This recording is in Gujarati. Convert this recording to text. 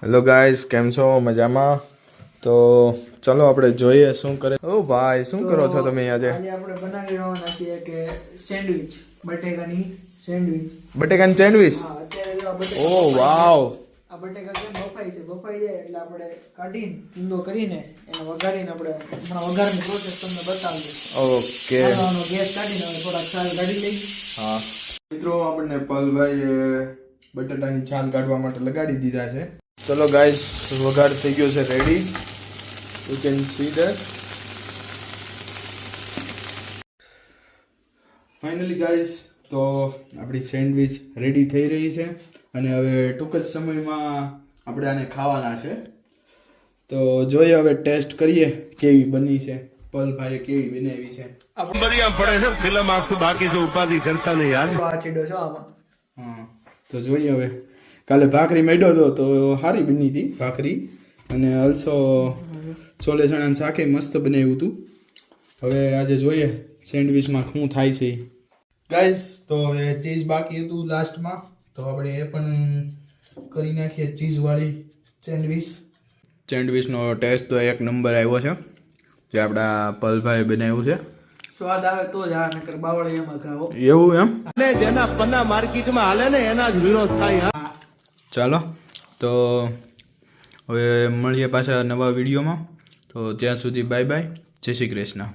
હેલો ગાઈસ, કેમ છો? મજામાં? તો ચલો આપણે જોઈએ શું કરે. ઓ ભાઈ, શું કરો છો તમે આજે? આજે આપણે બનાવી રહેવાના છીએ કે સેન્ડવિચ, બટેકાની સેન્ડવિચ. બટેકાની સેન્ડવિચ? હા, અત્યારે જો આ બટેકા ઓ વાવ. આ બટેકા કેમ બફાઈ છે, બફાઈ જાય એટલે આપણે કાઢીને ઊંડો કરીને એને વઘારીને આપણે હમણાં વઘારની પ્રોસેસ તમને બતાવીએ. ઓકે. આનો ગેસ કાઢીને હવે થોડાક છાલ કાઢી લઈ. હા મિત્રો, આપણને પલભાઈ બટાટાની છાલ કાઢવા માટે લગાડી દીધા છે. ચલો ગાઈસ, વઘાર થઈ ગયો છે ready. You can see that. Finally guys, તો આપણી સેન્ડવિચ રેડી થઈ રહી છે અને હવે ટૂંક જ સમયમાં આપણે આને ખાવાના છે. તો જોઈએ હવે ટેસ્ટ કરીએ કેવી બની છે, પલભાઈએ કેવી બનાવી છે. બધી આમ પડે છે ફિલ્મ આખું બાકી છે ઉપાધિ કરતા નહીં યાર. આ ચીડો છો આમાં. હા, તો જોઈએ હવે. કાલે ભાખરી મેળ્યો હતો તો સારી બની હતી ભાખરી, અને ઓલ્સો છોલે ચણાનું શાકે મસ્ત બનાવ્યું હતું. હવે આજે જોઈએ સેન્ડવિચમાં શું થાય છે. ગાઈસ, તો હવે ચીઝ બાકી હતું લાસ્ટમાં, તો આપણે એ પણ કરી નાખીએ ચીઝવાળી સેન્ડવિચ. સેન્ડવિચનો ટેસ્ટ તો એક નંબર આવ્યો છે, જે આપણા પલભાઈ બનાવ્યું છે. સ્વાદ આવે તો જ આ, નકર બાવળી એમાં ખાઓ. એવું એમ? અને જેના પન્ના માર્કેટમાં હાલે ને એના જ વિરોધ થાય. ચાલો, તો હવે મળીએ પાછા નવા વિડીયોમાં. તો ત્યાં સુધી બાય બાય, જય શ્રી કૃષ્ણ.